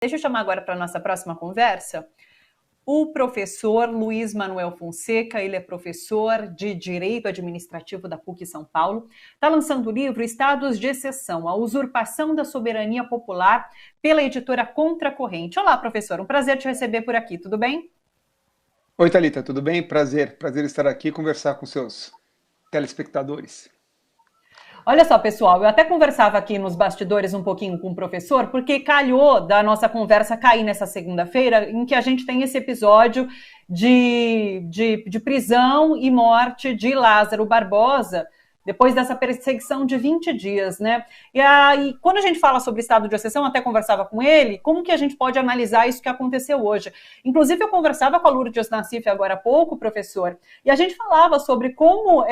Deixa eu chamar agora para a nossa próxima conversa o professor Luiz Manuel Fonseca. Ele é professor de Direito Administrativo da PUC São Paulo. Está lançando o livro Estados de Exceção, a usurpação da soberania popular, pela editora Contracorrente. Olá, professor, um prazer te receber por aqui, tudo bem? Oi, Thalita, tudo bem? Prazer estar aqui e conversar com seus telespectadores. Olha só, pessoal, eu até conversava aqui nos bastidores um pouquinho com o professor, porque calhou da nossa conversa cair nessa segunda-feira, em que a gente tem esse episódio de prisão e morte de Lázaro Barbosa, depois dessa perseguição de 20 dias, né? E aí, quando a gente fala sobre estado de exceção, até conversava com ele, como que a gente pode analisar isso que aconteceu hoje? Inclusive, eu conversava com a Lourdes Nassif agora há pouco, professor, e a gente falava sobre como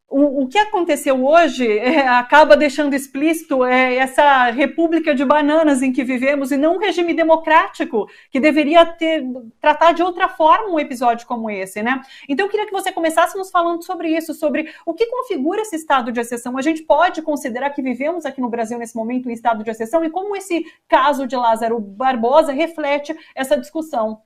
o que aconteceu hoje acaba deixando explícito essa república de bananas em que vivemos e não um regime democrático que deveria tratar de outra forma um episódio como esse, né? Então eu queria que você começasse nos falando sobre isso, sobre o que configura esse estado de exceção. A gente pode considerar que vivemos aqui no Brasil nesse momento um estado de exceção e como esse caso de Lázaro Barbosa reflete essa discussão.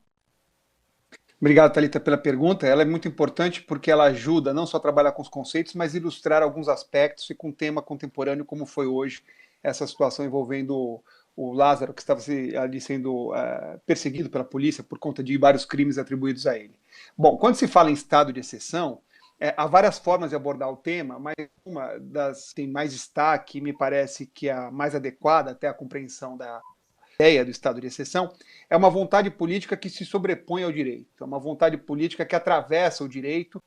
Obrigado, Thalita, pela pergunta. Ela é muito importante porque ela ajuda não só a trabalhar com os conceitos, mas ilustrar alguns aspectos e com um tema contemporâneo, como foi hoje essa situação envolvendo o Lázaro, que estava ali sendo perseguido pela polícia por conta de vários crimes atribuídos a ele. Bom, quando se fala em estado de exceção, há várias formas de abordar o tema, mas uma das que tem mais destaque, me parece que é a mais adequada até a compreensão da ideia do estado de exceção, é uma vontade política que se sobrepõe ao direito, é uma vontade política que atravessa o direito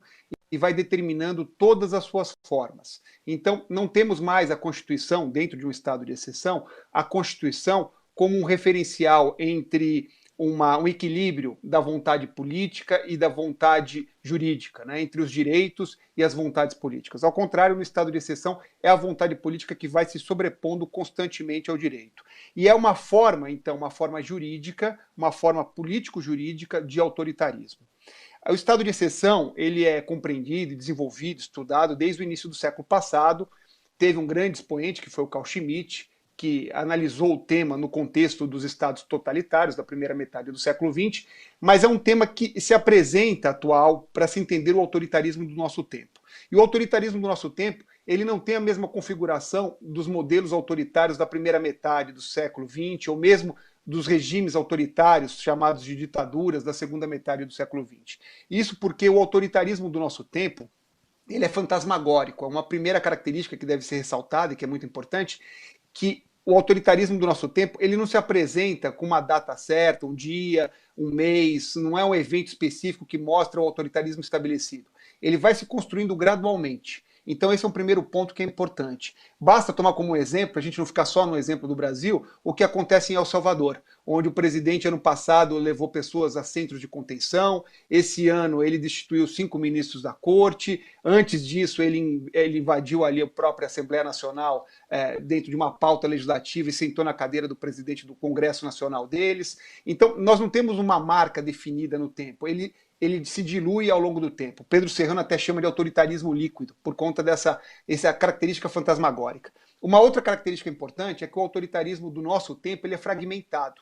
e vai determinando todas as suas formas. Então, não temos mais a Constituição, dentro de um estado de exceção, a Constituição como um referencial entre um equilíbrio da vontade política e da vontade jurídica, né, entre os direitos e as vontades políticas. Ao contrário, no estado de exceção, é a vontade política que vai se sobrepondo constantemente ao direito. E é uma forma, então, uma forma jurídica, uma forma político-jurídica de autoritarismo. O estado de exceção, ele é compreendido, desenvolvido, estudado desde o início do século passado. Teve um grande expoente, que foi o Carl Schmitt, que analisou o tema no contexto dos estados totalitários da primeira metade do século XX, mas é um tema que se apresenta atual para se entender o autoritarismo do nosso tempo. E o autoritarismo do nosso tempo, ele não tem a mesma configuração dos modelos autoritários da primeira metade do século XX, ou mesmo dos regimes autoritários, chamados de ditaduras, da segunda metade do século XX. Isso porque o autoritarismo do nosso tempo, ele é fantasmagórico. É uma primeira característica que deve ser ressaltada e que é muito importante, que o autoritarismo do nosso tempo, ele não se apresenta com uma data certa, um dia, um mês, não é um evento específico que mostra o autoritarismo estabelecido. Ele vai se construindo gradualmente. Então esse é um primeiro ponto que é importante. Basta tomar como exemplo, a gente não ficar só no exemplo do Brasil, o que acontece em El Salvador, onde o presidente ano passado levou pessoas a centros de contenção, esse ano ele destituiu 5 ministros da corte, antes disso ele invadiu ali a própria Assembleia Nacional dentro de uma pauta legislativa e sentou na cadeira do presidente do Congresso Nacional deles. Então nós não temos uma marca definida no tempo, ele se dilui ao longo do tempo. Pedro Serrano até chama de autoritarismo líquido, por conta dessa característica fantasmagórica. Uma outra característica importante é que o autoritarismo do nosso tempo ele é fragmentado.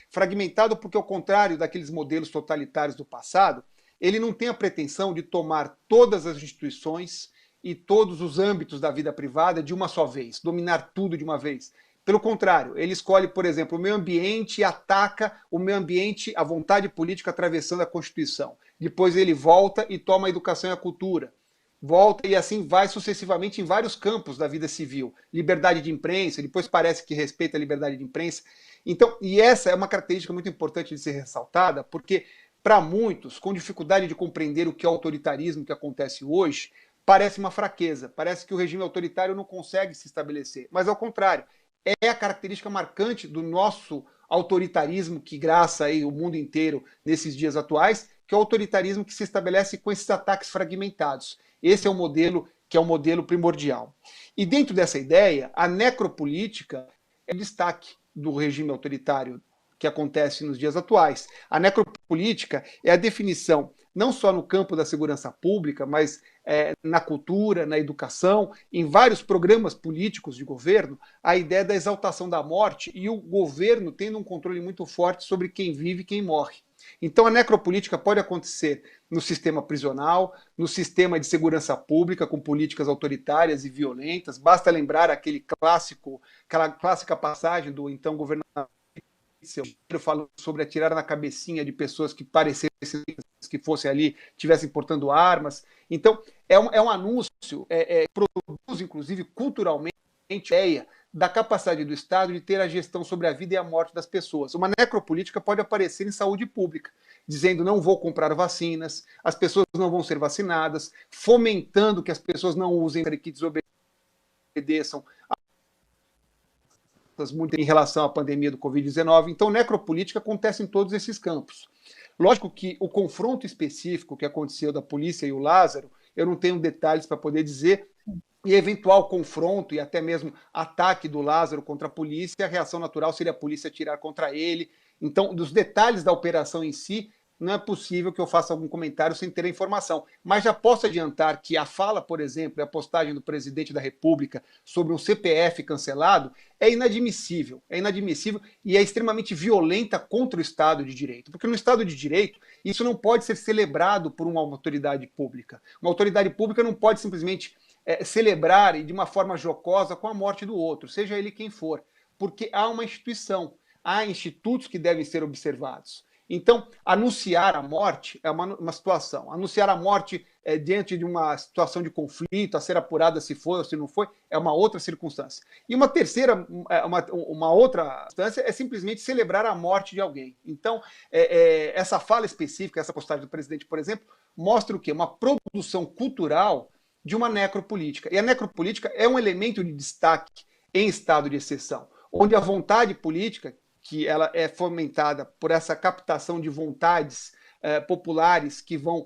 Fragmentado porque, ao contrário daqueles modelos totalitários do passado, ele não tem a pretensão de tomar todas as instituições e todos os âmbitos da vida privada de uma só vez, dominar tudo de uma vez. Pelo contrário, ele escolhe, por exemplo, o meio ambiente e ataca o meio ambiente, a vontade política atravessando a Constituição. Depois ele volta e toma a educação e a cultura. Volta e assim vai sucessivamente em vários campos da vida civil. Liberdade de imprensa, depois parece que respeita a liberdade de imprensa. Então, e essa é uma característica muito importante de ser ressaltada, porque para muitos, com dificuldade de compreender o que é o autoritarismo que acontece hoje, parece uma fraqueza, parece que o regime autoritário não consegue se estabelecer. Mas ao contrário, é a característica marcante do nosso autoritarismo que graça aí o mundo inteiro nesses dias atuais, que é o autoritarismo que se estabelece com esses ataques fragmentados. Esse é o modelo que é o modelo primordial. E dentro dessa ideia, a necropolítica é o destaque do regime autoritário que acontece nos dias atuais. A necropolítica é a definição não só no campo da segurança pública, mas na cultura, na educação, em vários programas políticos de governo, a ideia da exaltação da morte e o governo tendo um controle muito forte sobre quem vive e quem morre. Então a necropolítica pode acontecer no sistema prisional, no sistema de segurança pública, com políticas autoritárias e violentas. Basta lembrar aquela clássica passagem do então governador falando sobre atirar na cabecinha de pessoas que parecessem que fossem ali, tivessem portando armas. Então, é um anúncio que produz, inclusive, culturalmente, a ideia da capacidade do Estado de ter a gestão sobre a vida e a morte das pessoas. Uma necropolítica pode aparecer em saúde pública, dizendo não vou comprar vacinas, as pessoas não vão ser vacinadas, fomentando que as pessoas não usem, que desobedeçam muito em relação à pandemia do Covid-19. Então, necropolítica acontece em todos esses campos. Lógico que o confronto específico que aconteceu da polícia e o Lázaro, eu não tenho detalhes para poder dizer, e eventual confronto e até mesmo ataque do Lázaro contra a polícia, a reação natural seria a polícia atirar contra ele. Então, dos detalhes da operação em si, não é possível que eu faça algum comentário sem ter a informação. Mas já posso adiantar que a fala, por exemplo, e a postagem do presidente da República sobre um CPF cancelado é inadmissível e é extremamente violenta contra o Estado de Direito. Porque no Estado de Direito, isso não pode ser celebrado por uma autoridade pública. Uma autoridade pública não pode simplesmente celebrar e de uma forma jocosa com a morte do outro, seja ele quem for, porque há uma instituição, há institutos que devem ser observados. Então, anunciar a morte é uma situação. Anunciar a morte diante de uma situação de conflito, a ser apurada se foi ou se não foi, é uma outra circunstância. E uma terceira, uma outra circunstância é simplesmente celebrar a morte de alguém. Então, essa fala específica, essa postagem do presidente, por exemplo, mostra o quê? Uma produção cultural de uma necropolítica. E a necropolítica é um elemento de destaque em estado de exceção, onde a vontade política, que ela é fomentada por essa captação de vontades populares que vão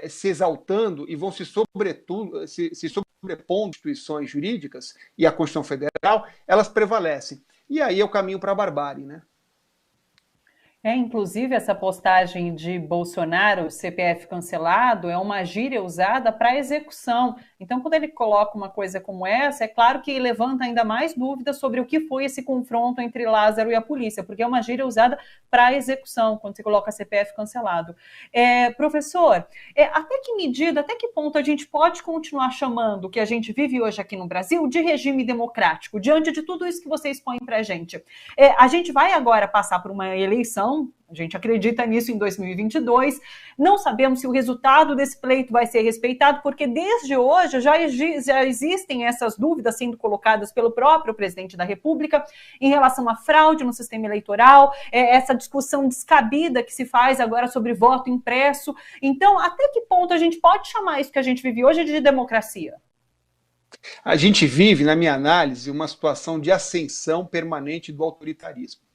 se exaltando e vão se sobrepondo às instituições jurídicas e à Constituição Federal, elas prevalecem. E aí é o caminho para a barbárie, né? Inclusive, essa postagem de Bolsonaro, CPF cancelado, é uma gíria usada para execução. Então, quando ele coloca uma coisa como essa, é claro que levanta ainda mais dúvidas sobre o que foi esse confronto entre Lázaro e a polícia, porque é uma gíria usada para execução, quando você coloca CPF cancelado. Professor, até que medida, até que ponto a gente pode continuar chamando o que a gente vive hoje aqui no Brasil de regime democrático, diante de tudo isso que você expõe para a gente? A gente vai agora passar por uma eleição, a gente acredita nisso em 2022, não sabemos se o resultado desse pleito vai ser respeitado, porque desde hoje já existem essas dúvidas sendo colocadas pelo próprio presidente da República em relação à fraude no sistema eleitoral, essa discussão descabida que se faz agora sobre voto impresso. Então, até que ponto a gente pode chamar isso que a gente vive hoje de democracia? A gente vive, na minha análise, uma situação de ascensão permanente do autoritarismo.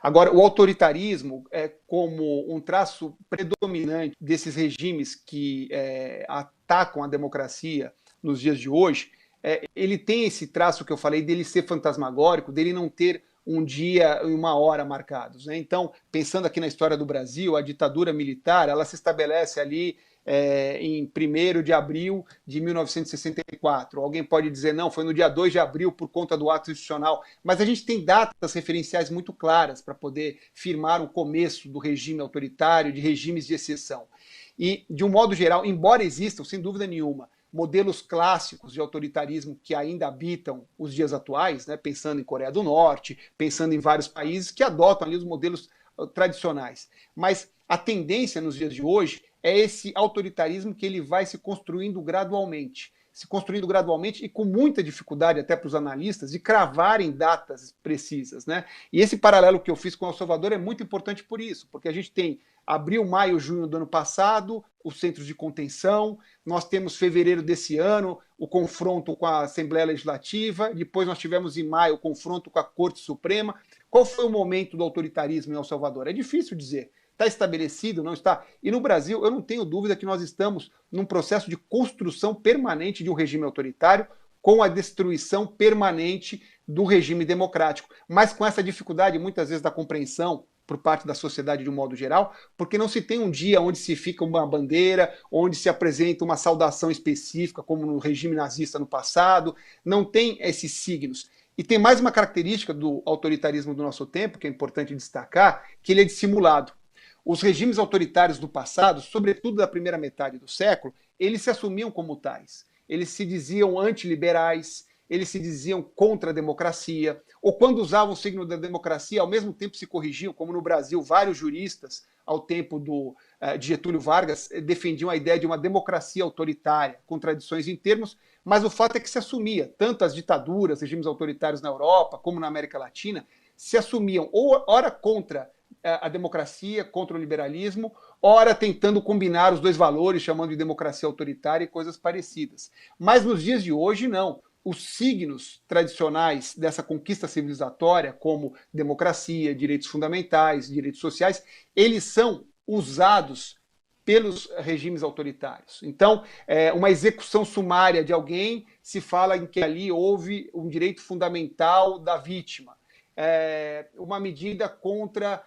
Agora, o autoritarismo é como um traço predominante desses regimes que atacam a democracia nos dias de hoje. Ele tem esse traço que eu falei dele ser fantasmagórico, dele não ter um dia e uma hora marcados. Então, pensando aqui na história do Brasil, a ditadura militar ela se estabelece ali em 1º de abril de 1964. Alguém pode dizer, não, foi no dia 2 de abril por conta do ato institucional, mas a gente tem datas referenciais muito claras para poder firmar o começo do regime autoritário, de regimes de exceção. E, de um modo geral, embora existam, sem dúvida nenhuma, modelos clássicos de autoritarismo que ainda habitam os dias atuais, pensando em Coreia do Norte, pensando em vários países que adotam ali os modelos tradicionais. Mas a tendência nos dias de hoje é esse autoritarismo que ele vai se construindo gradualmente e com muita dificuldade até para os analistas de cravarem datas precisas, E esse paralelo que eu fiz com El Salvador é muito importante por isso, porque a gente tem abril, maio, junho do ano passado, os centros de contenção, nós temos fevereiro desse ano, o confronto com a Assembleia Legislativa, depois nós tivemos em maio o confronto com a Corte Suprema. Qual foi o momento do autoritarismo em El Salvador? É difícil dizer. Está estabelecido, não está? E no Brasil, eu não tenho dúvida que nós estamos num processo de construção permanente de um regime autoritário com a destruição permanente do regime democrático, mas com essa dificuldade, muitas vezes, da compreensão por parte da sociedade de um modo geral, porque não se tem um dia onde se fica uma bandeira, onde se apresenta uma saudação específica, como no regime nazista no passado, não tem esses signos. E tem mais uma característica do autoritarismo do nosso tempo, que é importante destacar, que ele é dissimulado. Os regimes autoritários do passado, sobretudo da primeira metade do século, eles se assumiam como tais. Eles se diziam antiliberais, eles se diziam contra a democracia, ou quando usavam o signo da democracia, ao mesmo tempo se corrigiam, como no Brasil, vários juristas, ao tempo de Getúlio Vargas, defendiam a ideia de uma democracia autoritária, contradições em termos, mas o fato é que se assumia, tanto as ditaduras, regimes autoritários na Europa, como na América Latina, se assumiam, ou ora contra a democracia, contra o liberalismo, ora tentando combinar os dois valores, chamando de democracia autoritária e coisas parecidas. Mas nos dias de hoje, não. Os signos tradicionais dessa conquista civilizatória, como democracia, direitos fundamentais, direitos sociais, eles são usados pelos regimes autoritários. Então, uma execução sumária de alguém, se fala em que ali houve um direito fundamental da vítima. Uma medida contra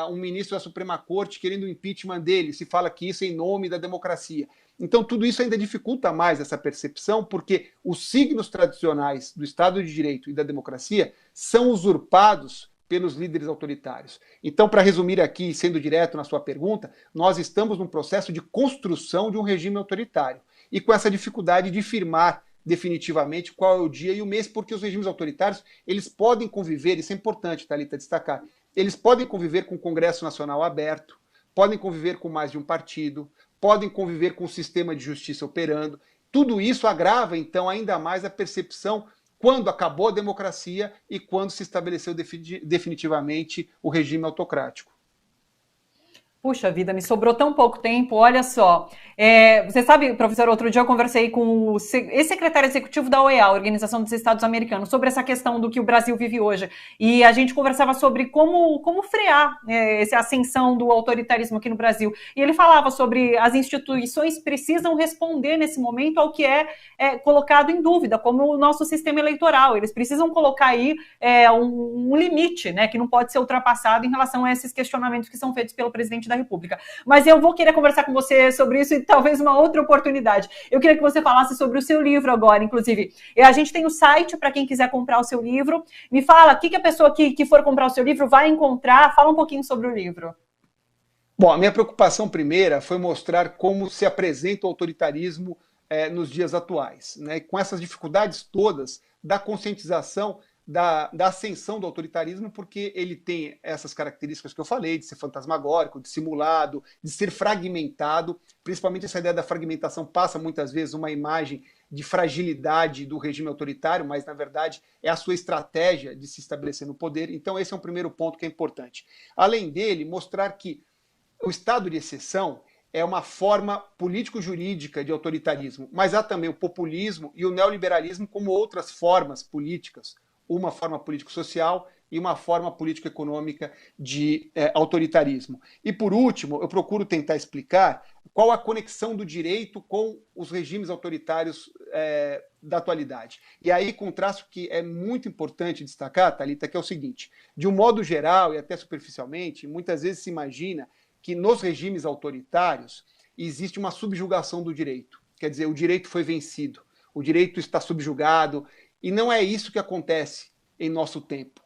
um ministro da Suprema Corte querendo o impeachment dele, se fala que isso é em nome da democracia. Então, tudo isso ainda dificulta mais essa percepção, porque os signos tradicionais do Estado de Direito e da democracia são usurpados pelos líderes autoritários. Então, para resumir aqui, sendo direto na sua pergunta, nós estamos num processo de construção de um regime autoritário, e com essa dificuldade de firmar definitivamente qual é o dia e o mês, porque os regimes autoritários, eles podem conviver, isso é importante, Thalita, destacar, eles podem conviver com o Congresso Nacional aberto, podem conviver com mais de um partido, podem conviver com o sistema de justiça operando. Tudo isso agrava, então, ainda mais a percepção quando acabou a democracia e quando se estabeleceu definitivamente o regime autocrático. Puxa vida, me sobrou tão pouco tempo, olha só. Você sabe, professor, outro dia eu conversei com o ex-secretário executivo da OEA, Organização dos Estados Americanos, sobre essa questão do que o Brasil vive hoje. E a gente conversava sobre como frear essa ascensão do autoritarismo aqui no Brasil. E ele falava sobre as instituições precisam responder nesse momento ao que é colocado em dúvida, como o nosso sistema eleitoral. Eles precisam colocar aí um limite, né, que não pode ser ultrapassado em relação a esses questionamentos que são feitos pelo presidente da República. Mas eu vou querer conversar com você sobre isso e talvez uma outra oportunidade. Eu queria que você falasse sobre o seu livro agora, inclusive. A gente tem o site para quem quiser comprar o seu livro. Me fala, o que a pessoa que for comprar o seu livro vai encontrar? Fala um pouquinho sobre o livro. Bom, a minha preocupação primeira foi mostrar como se apresenta o autoritarismo nos dias atuais, né? Com essas dificuldades todas da conscientização da ascensão do autoritarismo, porque ele tem essas características que eu falei, de ser fantasmagórico, de simulado, de ser fragmentado. Principalmente essa ideia da fragmentação passa muitas vezes uma imagem de fragilidade do regime autoritário, mas na verdade é a sua estratégia de se estabelecer no poder. Então esse é um primeiro ponto que é importante. Além dele, mostrar que o estado de exceção é uma forma político-jurídica de autoritarismo, mas há também o populismo e o neoliberalismo como outras formas políticas, uma forma político-social e uma forma político-econômica de autoritarismo. E, por último, eu procuro tentar explicar qual a conexão do direito com os regimes autoritários da atualidade. E aí, com um traço que é muito importante destacar, Thalita, que é o seguinte: de um modo geral e até superficialmente, muitas vezes se imagina que nos regimes autoritários existe uma subjugação do direito. Quer dizer, o direito foi vencido, o direito está subjugado. E não é isso que acontece em nosso tempo.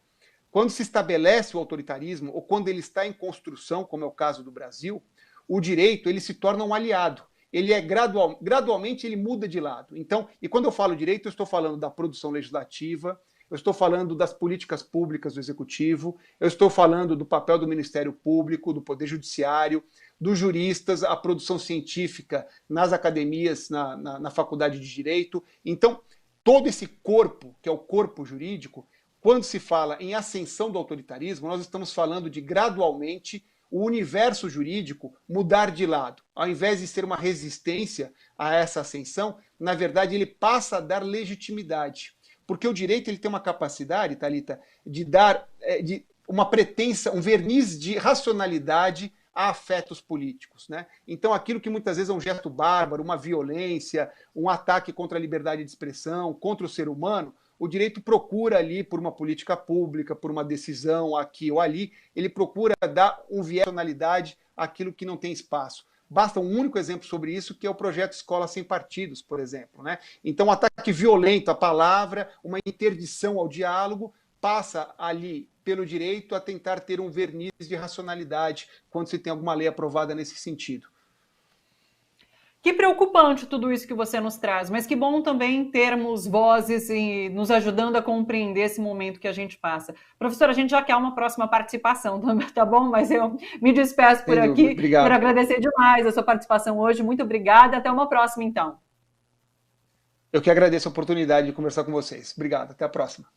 Quando se estabelece o autoritarismo, ou quando ele está em construção, como é o caso do Brasil, o direito ele se torna um aliado. Ele é gradualmente ele muda de lado. Então, e quando eu falo direito, eu estou falando da produção legislativa, eu estou falando das políticas públicas do Executivo, eu estou falando do papel do Ministério Público, do Poder Judiciário, dos juristas, a produção científica nas academias, na Faculdade de Direito. Então, todo esse corpo, que é o corpo jurídico, quando se fala em ascensão do autoritarismo, nós estamos falando de, gradualmente, o universo jurídico mudar de lado. Ao invés de ser uma resistência a essa ascensão, na verdade, ele passa a dar legitimidade. Porque o direito ele tem uma capacidade, Thalita, de dar uma pretensa, um verniz de racionalidade a afetos políticos, né? Então, aquilo que muitas vezes é um gesto bárbaro, uma violência, um ataque contra a liberdade de expressão, contra o ser humano, O direito procura ali, por uma política pública, por uma decisão aqui ou ali, ele procura dar um viés de racionalidade àquilo que não tem espaço. Basta um único exemplo sobre isso, que é o projeto Escola Sem Partidos, por exemplo, né? Então, um ataque violento à palavra, uma interdição ao diálogo, passa ali pelo direito a tentar ter um verniz de racionalidade quando se tem alguma lei aprovada nesse sentido. Que preocupante tudo isso que você nos traz, mas que bom também termos vozes e nos ajudando a compreender esse momento que a gente passa. Professora, a gente já quer uma próxima participação, tá bom? Mas eu me despeço por aqui. Obrigado. Quero agradecer demais a sua participação hoje. Muito obrigada. Até uma próxima, então. Eu que agradeço a oportunidade de conversar com vocês. Obrigado. Até a próxima.